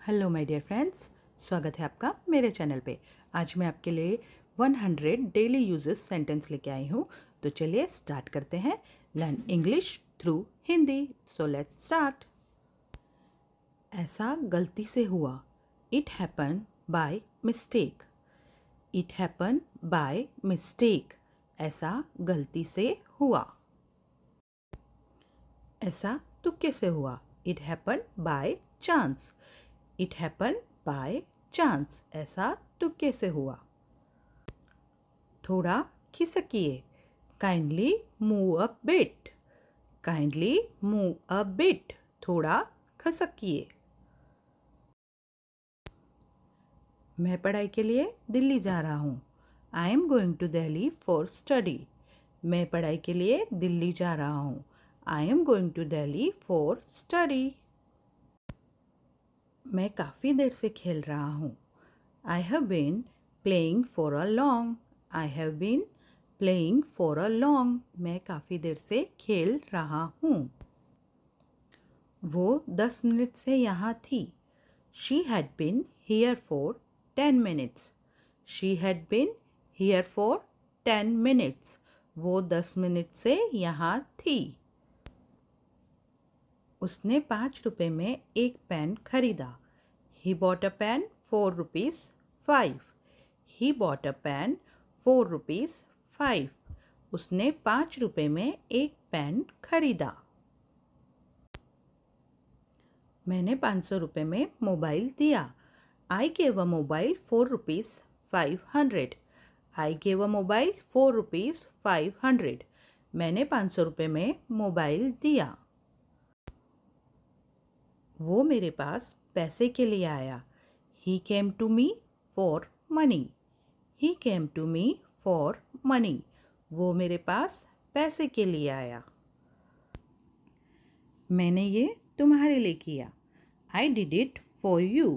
Hello my dear friends, स्वागत है आपका मेरे चैनल पे। आज मैं आपके लिए 100 डेली यूजेस सेंटेंस लेके आई हूँ। तो चलिए स्टार्ट करते हैं। Learn English through Hindi. So let's start. ऐसा गलती से हुआ। It happen by mistake. It happen by mistake. ऐसा गलती से हुआ। ऐसा तुक्के से हुआ। It happen by chance. It happen by chance. ऐसा तुक्के से हुआ। थोड़ा खिसकिए। Kindly move a bit. Kindly move a bit. थोड़ा खसकिए। मैं पढ़ाई के लिए दिल्ली जा रहा हूँ। I am going to Delhi for study. मैं पढ़ाई के लिए दिल्ली जा रहा हूँ। I am going to Delhi for study. मैं काफ़ी देर से खेल रहा हूँ। I have been playing for a long. I have been playing for a long. मैं काफ़ी देर से खेल रहा हूँ। वो 10 मिनट से यहाँ थी। She had been here for 10 minutes. She had been here for 10 minutes. वो 10 मिनट से यहाँ थी। उसने 5 रुपए में एक पेन खरीदा। He bought a pen for rupees 5. He bought a pen for rupees 5. उसने 5 रुपए में एक पेन खरीदा। मैंने 500 रुपए में मोबाइल दिया। I gave a mobile for rupees 500. I gave a mobile for rupees 500. मैंने 500 रुपए में मोबाइल दिया। वो मेरे पास पैसे के लिए आया। He came to me for money. He came to me for money. वो मेरे पास पैसे के लिए आया। मैंने ये तुम्हारे लिए किया। I did it for you.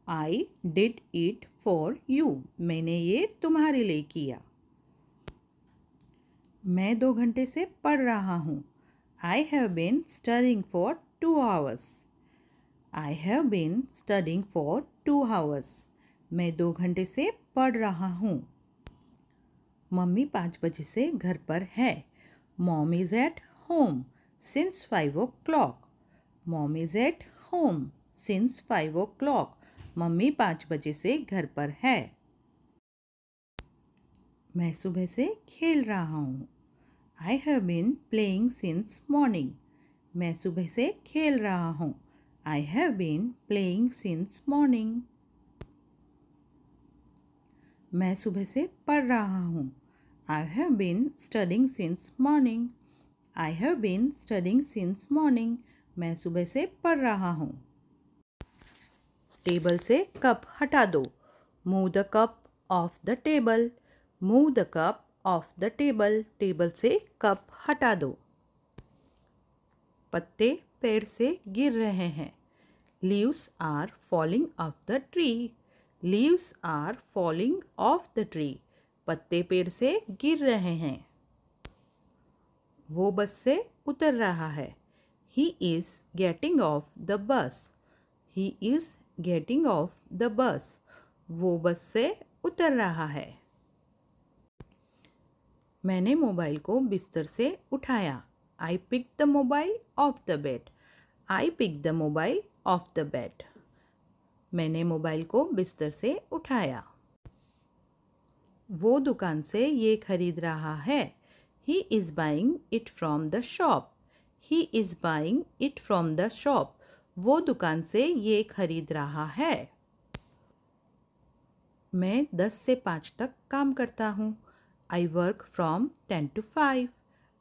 I did it for you. मैंने ये तुम्हारे लिए किया। मैं 2 घंटे से पढ़ रहा हूँ। I have been studying for 2 hours. I have been studying for 2 hours. मैं 2 घंटे से पढ़ रहा हूँ। मम्मी 5 बजे से घर पर है। Mom is at home since 5 o'clock. Mom is at home since 5 o'clock. Mummy 5 बजे से घर पर है। मैं सुबह से खेल रहा हूँ। I have been playing since morning. मैं सुबह से खेल रहा हूँ। I have been playing since morning. मैं सुबह से पढ़ रहा हूँ। I have been studying since morning. I have been studying since morning. मैं सुबह से पढ़ रहा हूँ। टेबल से कप हटा दो। Move the cup off the table. Move the cup off the table. Table से कप हटा दो। पत्ते पेड़ से गिर रहे हैं। Leaves are falling off the tree. Leaves are falling off the tree. पत्ते पेड़ से गिर रहे हैं। वो बस से उतर रहा है। He is getting off the bus. He is getting off the bus. वो बस से उतर रहा है। मैंने मोबाइल को बिस्तर से उठाया। I picked the mobile off the bed. I picked the mobile off the bed. मैंने मोबाइल को बिस्तर से उठाया। वो दुकान से ये खरीद रहा है। He is buying it from the shop. He is buying it from the shop. वो दुकान से ये खरीद रहा है। मैं 10 से 5 तक काम करता हूँ। I work from 10 to 5.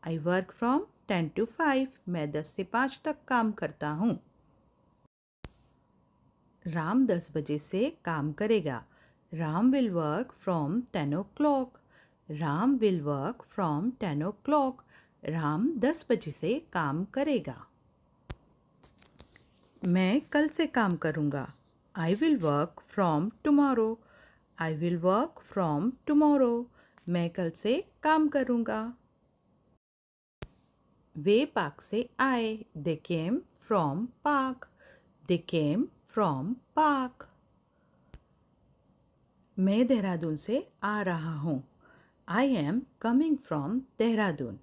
I work from 10 to 5. मैं 10 से 5 तक काम करता हूँ। राम 10 बजे से काम करेगा। Ram will work from 10 o'clock. Ram will work from 10 o'clock. Ram 10 बजे से काम करेगा। मैं कल से काम करूँगा। I will work from tomorrow. I will work from tomorrow. मैं कल से काम करूँगा। वे पार्क से आए। They came from park. They came from park. मैं देहरादून से आ रहा हूँ. I am coming from Dehradun.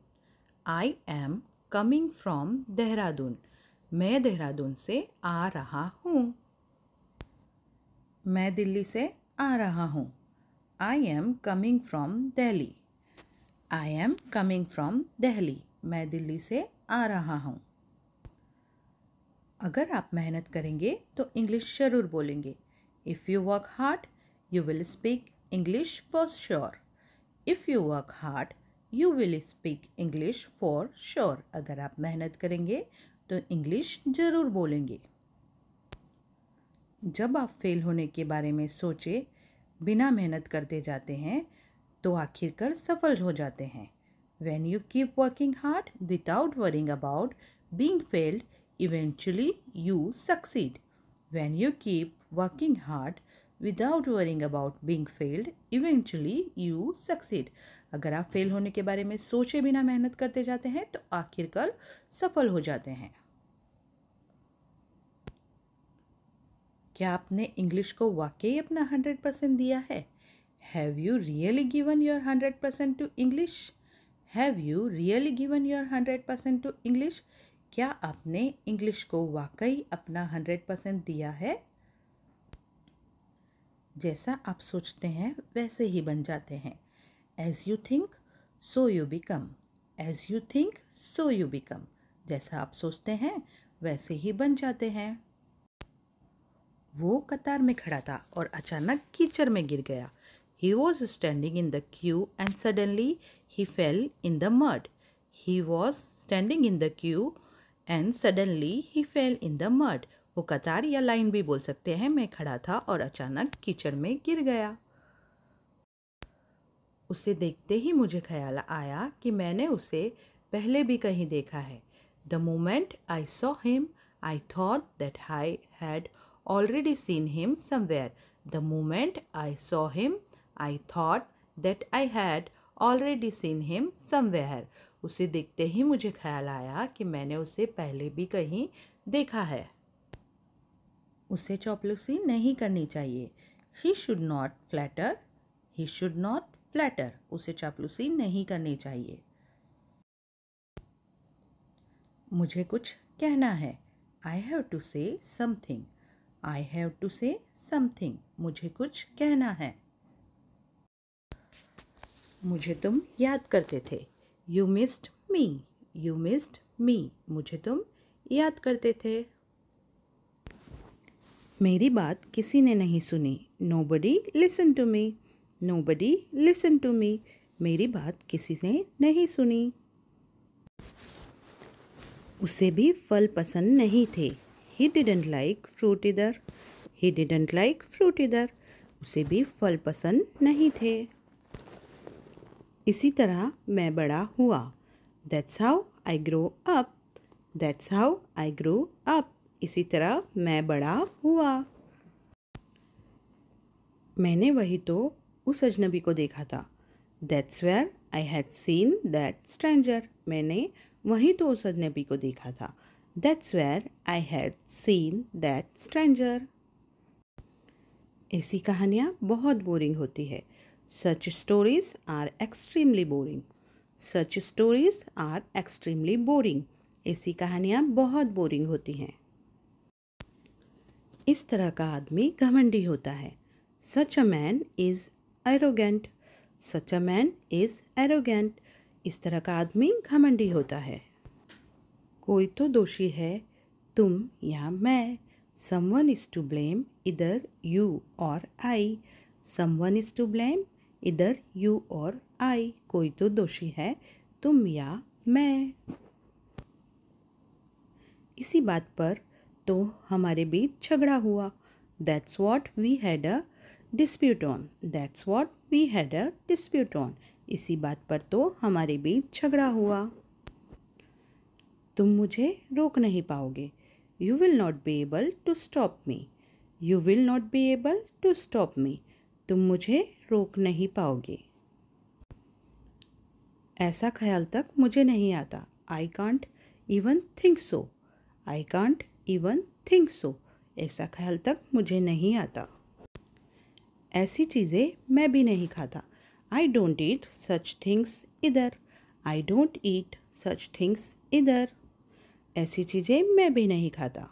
I am coming from Dehradun. मैं देहरादून से आ रहा हूँ. मैं दिल्ली से आ रहा हूँ. I am coming from Delhi. I am coming from Delhi. मैं दिल्ली से आ रहा हूँ. अगर आप मेहनत करेंगे तो इंग्लिश ज़रूर बोलेंगे. If you work hard, you will speak English for sure. If you work hard, you will speak English for sure. अगर आप मेहनत करेंगे तो इंग्लिश ज़रूर बोलेंगे. जब आप फेल होने के बारे में सोचे बिना मेहनत करते जाते हैं तो आखिरकार सफल हो जाते हैं. When you keep working hard without worrying about being failed, eventually you succeed. When you keep working hard without worrying about being failed, eventually you succeed. अगर आप फेल होने के बारे में सोचे बिना मेहनत करते जाते हैं तो आखिरकार सफल हो जाते हैं. क्या आपने इंग्लिश को वाकई अपना 100% दिया है? Have you really given your 100% to English? Have you really given your 100% to English? क्या आपने इंग्लिश को वाकई अपना 100% दिया है? जैसा आप सोचते हैं वैसे ही बन जाते हैं. As you think, so you become. As you think, so you become. जैसा आप सोचते हैं वैसे ही बन जाते हैं. वो कतार में खड़ा था और अचानक कीचड़ में गिर गया. He was standing in the queue and suddenly he fell in the mud. He was standing in the queue and suddenly he fell in the mud. वो कतार या लाइन भी बोल सकते हैं में खड़ा था और अचानक कीचड़ में गिर गया. उसे देखते ही मुझे ख्याल आया कि मैंने उसे पहले भी कहीं देखा है. The moment I saw him, I thought that I had already seen him somewhere. The moment I saw him, I thought that I had already seen him somewhere. उसे देखते ही मुझे ख्याल आया कि मैंने उसे पहले भी कहीं देखा है. उसे चापलूसी नहीं करनी चाहिए. He should not flatter. He should not flatter. उसे चापलूसी नहीं करनी चाहिए. मुझे कुछ कहना है. I have to say something. I have to say something. मुझे कुछ कहना है. मुझे तुम याद करते थे. You missed me. You missed me. मुझे तुम याद करते थे. मेरी बात किसी ने नहीं सुनी. Nobody listened to me. Nobody listened to me. मेरी बात किसी ने नहीं सुनी. उसे भी फल पसंद नहीं थे. He didn't like fruit either. He didn't like fruit either. उसे भी फल पसंद नहीं थे. इसी तरह मैं बड़ा हुआ. That's how I grew up. That's how I grew up. इसी तरह मैं बड़ा हुआ. मैंने वही तो उस अजनबी को देखा था. That's where I had seen that stranger. मैंने वही तो उस अजनबी को देखा था. That's where I had seen that stranger. ऐसी कहानियाँ बहुत बोरिंग होती है. Such stories are extremely boring. Such stories are extremely boring. ऐसी कहानियाँ बहुत बोरिंग होती हैं. इस तरह का आदमी घमंडी होता है. Such a man is arrogant. Such a man is arrogant. इस तरह का आदमी घमंडी होता है. कोई तो दोषी है, तुम या मैं. Someone is to blame, either you or I. Someone is to blame, either you or I. कोई तो दोषी है, तुम या मैं. इसी बात पर तो हमारे बीच झगड़ा हुआ. That's what we had a dispute on. That's what we had a dispute on. इसी बात पर तो हमारे बीच झगड़ा हुआ. तुम मुझे रोक नहीं पाओगे. You will not be able to stop me. You will not be able to stop me. तुम मुझे रोक नहीं पाओगे. ऐसा ख्याल तक मुझे नहीं आता. I can't even think so. I can't even think so. ऐसा ख्याल तक मुझे नहीं आता। ऐसी चीज़ें मैं भी नहीं खाता। I don't eat such things either. I don't eat such things either. ऐसी चीज़ें मैं भी नहीं खाता।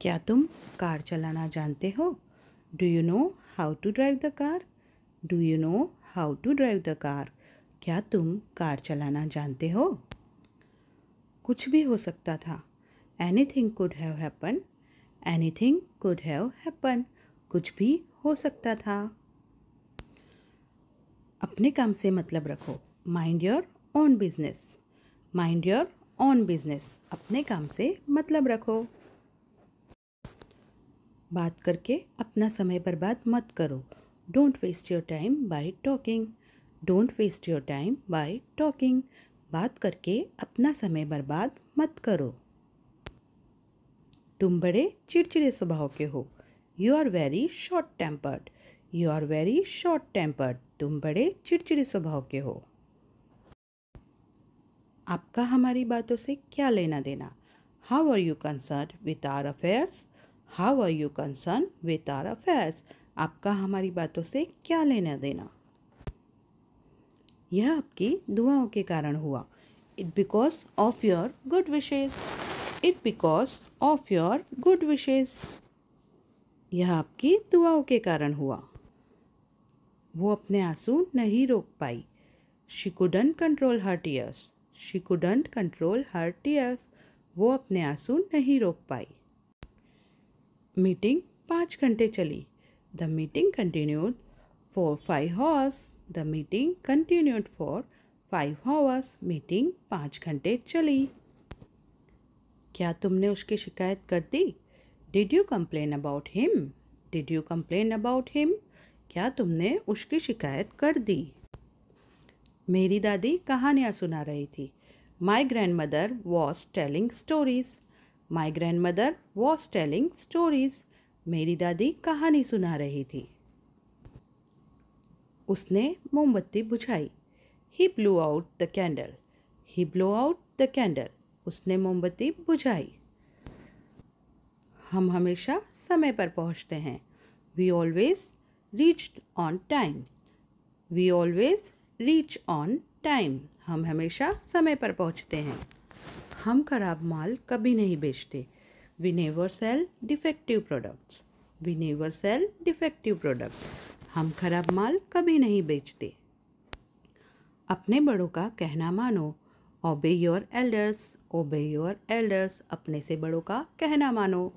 क्या तुम कार चलाना जानते हो? Do you know how to drive the car? Do you know how to drive the car? क्या तुम कार चलाना जानते हो? कुछ भी हो सकता था। Anything could have happened. Anything could have happened. कुछ भी हो सकता था। अपने काम से मतलब रखो। Mind your own business. Mind your own business. अपने काम से मतलब रखो। बात करके अपना समय बर्बाद मत करो। Don't waste your time by talking. Don't waste your time by talking. बात करके अपना समय बर्बाद मत करो। तुम बड़े चिड़चिड़े स्वभाव के हो। You are very short tempered. You are very short tempered. तुम बड़े चिड़चिड़े स्वभाव के हो। आपका हमारी बातों से क्या लेना देना? How are you concern with our affairs? How are you concern with our affairs? आपका हमारी बातों से क्या लेना देना? यह आपकी दुआओं के कारण हुआ। It because of your good wishes. It because of your good wishes. यह आपकी दुआओं के कारण हुआ। वो अपने आंसू नहीं रोक पाई। She couldn't control her tears. She couldn't control her tears. वो अपने आंसू नहीं रोक पाई। मीटिंग 5 घंटे चली। The meeting continued for 5 hours. The meeting continued for 5 hours. Meeting 5 घंटे चली। क्या तुमने उसकी शिकायत कर दी? Did you complain about him? Did you complain about him? क्या तुमने उसकी शिकायत कर दी? मेरी दादी कहानियाँ सुना रही थी। My grand mother was telling stories. My grand mother was telling stories. मेरी दादी कहानी सुना रही थी। उसने मोमबत्ती बुझाई। He blew out the candle. He blew out the candle. उसने मोमबत्ती बुझाई। हम हमेशा समय पर पहुंचते हैं। We always reached on time. We always reach on time. हम हमेशा समय पर पहुंचते हैं। हम खराब माल कभी नहीं बेचते। We never sell defective products. We never sell defective products. हम खराब माल कभी नहीं बेचते। अपने बड़ों का कहना मानो। ओबे योर एल्डर्स। ओबे योर एल्डर्स। अपने से बड़ों का कहना मानो।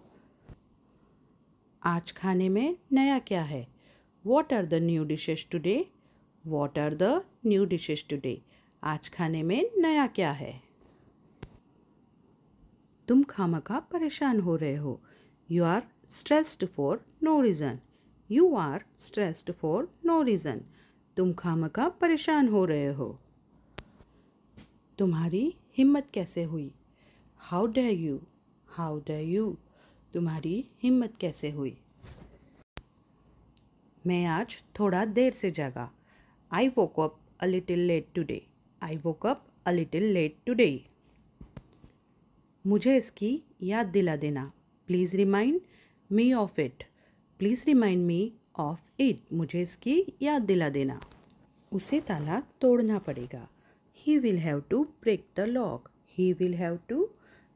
आज खाने में नया क्या है? What are the new dishes today? What are the new dishes today? आज खाने में नया क्या है? तुम खामखा परेशान हो रहे हो। You are stressed for no reason. You are stressed for no reason. तुम खामखा परेशान हो रहे हो। तुम्हारी हिम्मत कैसे हुई? How dare you? How dare you? तुम्हारी हिम्मत कैसे हुई? मैं आज थोड़ा देर से जागा। I woke up a little late today. I woke up a little late today. मुझे इसकी याद दिला देना। Please remind me of it. Please remind me of it. मुझे इसकी याद दिला देना। उसे ताला तोड़ना पड़ेगा। He will have to break the lock. He will have to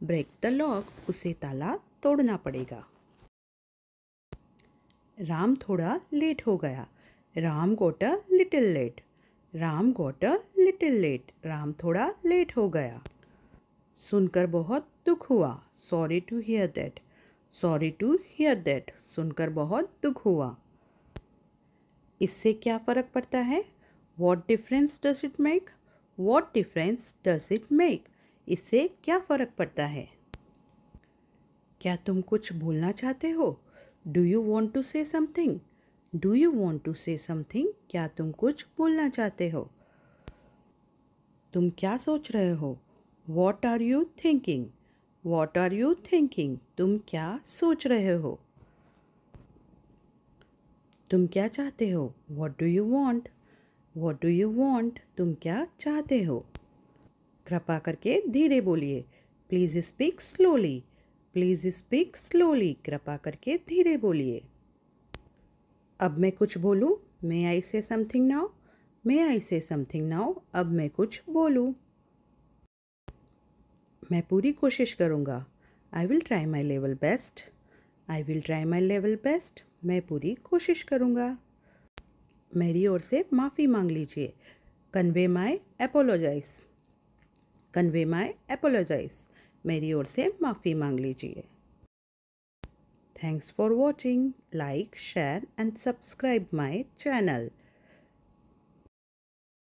break the lock. उसे ताला तोड़ना पड़ेगा। राम थोड़ा लेट हो गया। Ram got a little late. Ram got a little late. Ram थोड़ा लेट हो गया। सुनकर बहुत दुख हुआ। Sorry to hear that. Sorry to hear that. सुनकर बहुत दुख हुआ। इससे क्या फ़र्क पड़ता है? What difference does it make? What difference does it make? इससे क्या फ़र्क पड़ता है? क्या तुम कुछ बोलना चाहते हो? Do you want to say something? Do you want to say something? क्या तुम कुछ बोलना चाहते हो? तुम क्या सोच रहे हो? What are you thinking? What are you thinking? तुम क्या सोच रहे हो? तुम क्या चाहते हो? What do you want? What do you want? तुम क्या चाहते हो? कृपा करके धीरे बोलिए। Please speak slowly. Please speak slowly, कृपा करके धीरे बोलिए। अब मैं कुछ बोलूँ, मे आई से समथिंग नाउ, मे आई से समथिंग नाउ, अब मैं कुछ बोलूँ। मैं पूरी कोशिश करूँगा, I will try my level best, I will try my level best, मैं पूरी कोशिश करूँगा। मेरी ओर से माफ़ी मांग लीजिए, convey my apologise, convey my apologise, मेरी ओर से माफ़ी मांग लीजिए। Thanks for watching, like, share and subscribe my channel.